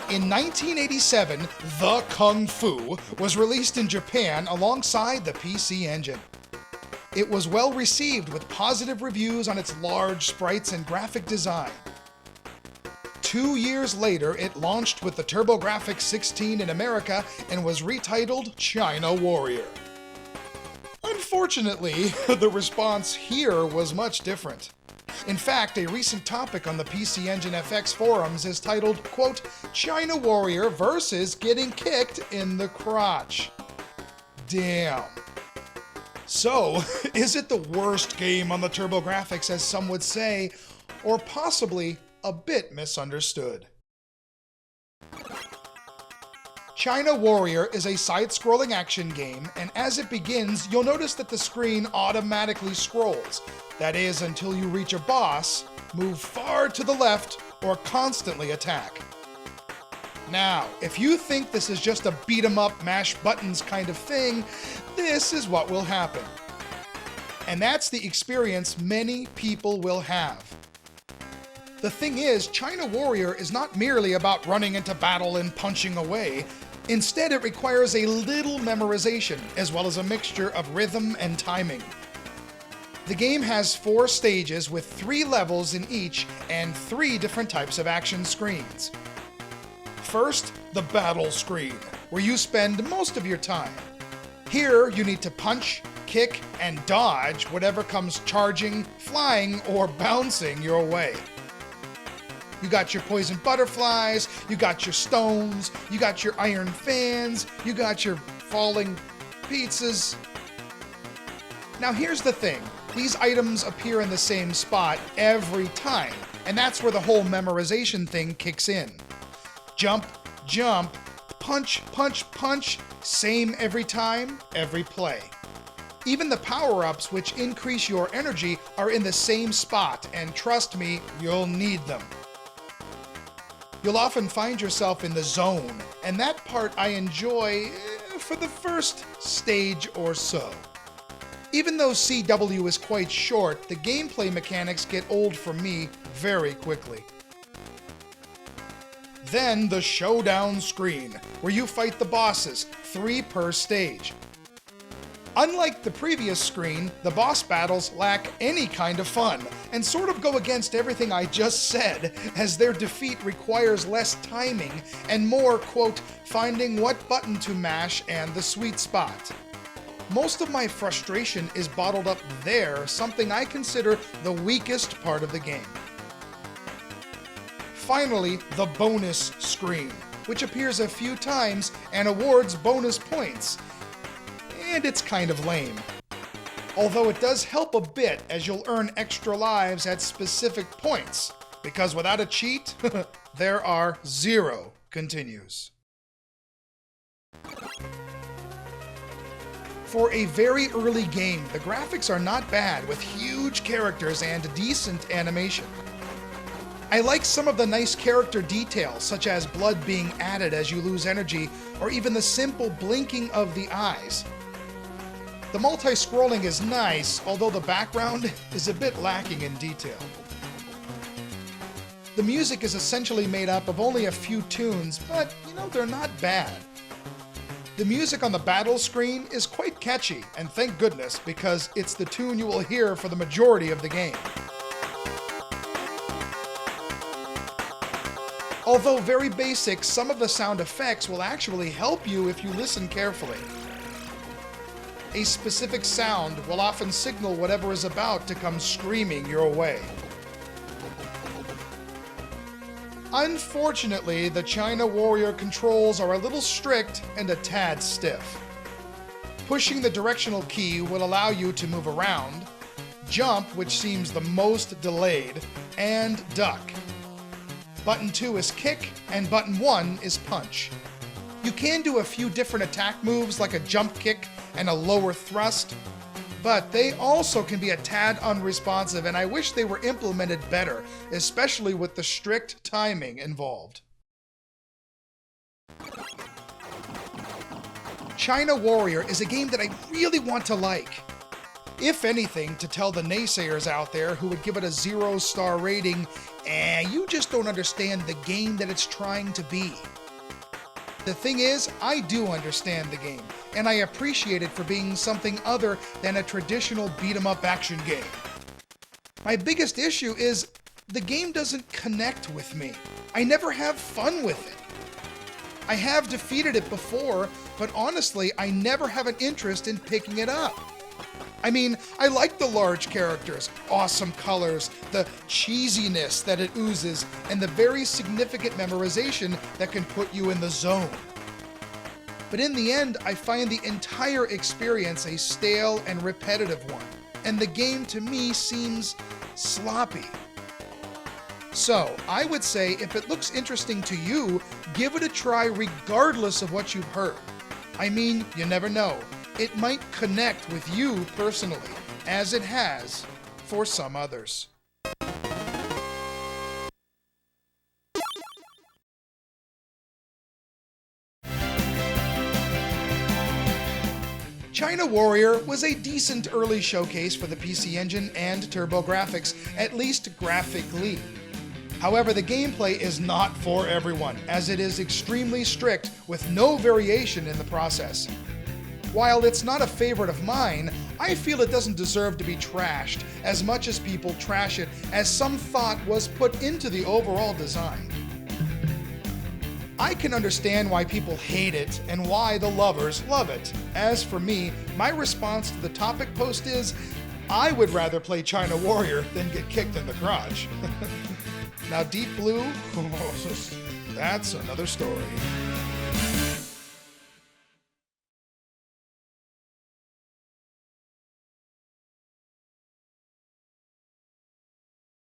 In 1987, The Kung Fu was released in Japan alongside the PC Engine. It was well received with positive reviews on its large sprites and graphic design. 2 years later, it launched with the TurboGrafx-16 in America and was retitled China Warrior. Unfortunately, the response here was much different. In fact, a recent topic on the PC Engine FX forums is titled, quote, China Warrior versus getting kicked in the crotch. Damn. So, is it the worst game on the TurboGrafx, as some would say, or possibly a bit misunderstood? China Warrior is a side-scrolling action game, and as it begins, you'll notice that the screen automatically scrolls. That is, until you reach a boss, move far to the left, or constantly attack. Now, if you think this is just a beat-em-up, mash buttons kind of thing, this is what will happen. And that's the experience many people will have. The thing is, China Warrior is not merely about running into battle and punching away. Instead, it requires a little memorization, as well as a mixture of rhythm and timing. The game has 4 stages with 3 levels in each and 3 different types of action screens. First, the battle screen, where you spend most of your time. Here, you need to punch, kick, and dodge whatever comes charging, flying, or bouncing your way. You got your poison butterflies, you got your stones, you got your iron fans, you got your falling pizzas. Now here's the thing, these items appear in the same spot every time, and that's where the whole memorization thing kicks in. Jump, jump, punch, punch, punch, same every time, every play. Even the power-ups, which increase your energy, are in the same spot, and trust me, you'll need them. You'll often find yourself in the zone, and that part I enjoy for the first stage or so. Even though CW is quite short, the gameplay mechanics get old for me very quickly. Then the showdown screen, where you fight the bosses, 3 per stage. Unlike the previous screen, the boss battles lack any kind of fun, and sort of go against everything I just said, as their defeat requires less timing and more, quote, finding what button to mash and the sweet spot. Most of my frustration is bottled up there, something I consider the weakest part of the game. Finally, the bonus screen, which appears a few times and awards bonus points. And it's kind of lame. Although it does help a bit, as you'll earn extra lives at specific points, because without a cheat, there are 0 continues. For a very early game, the graphics are not bad, with huge characters and decent animation. I like some of the nice character details, such as blood being added as you lose energy, or even the simple blinking of the eyes. The multi-scrolling is nice, although the background is a bit lacking in detail. The music is essentially made up of only a few tunes, but, they're not bad. The music on the battle screen is quite catchy, and thank goodness, because it's the tune you will hear for the majority of the game. Although very basic, some of the sound effects will actually help you if you listen carefully. A specific sound will often signal whatever is about to come screaming your way. Unfortunately, the China Warrior controls are a little strict and a tad stiff. Pushing the directional key will allow you to move around, jump, which seems the most delayed, and duck. Button 2 is kick, and button 1 is punch. You can do a few different attack moves like a jump kick and a lower thrust, but they also can be a tad unresponsive, and I wish they were implemented better, especially with the strict timing involved. China Warrior is a game that I really want to like. if anything, to tell the naysayers out there who would give it a 0-star rating, you just don't understand the game that it's trying to be. The thing is, I do understand the game, and I appreciate it for being something other than a traditional beat-em-up action game. My biggest issue is the game doesn't connect with me. I never have fun with it. I have defeated it before, but honestly, I never have an interest in picking it up. I mean, I like the large characters, awesome colors, the cheesiness that it oozes, and the very significant memorization that can put you in the zone. But in the end, I find the entire experience a stale and repetitive one, and the game to me seems sloppy. So, I would say if it looks interesting to you, give it a try regardless of what you've heard. I mean, you never know. It might connect with you personally, as it has for some others. China Warrior was a decent early showcase for the PC Engine and TurboGrafx, at least graphically. However, the gameplay is not for everyone, as it is extremely strict with no variation in the process. While it's not a favorite of mine, I feel it doesn't deserve to be trashed as much as people trash it, as some thought was put into the overall design. I can understand why people hate it and why the lovers love it. As for me, my response to the topic post is, I would rather play China Warrior than get kicked in the crotch. Now Deep Blue, that's another story.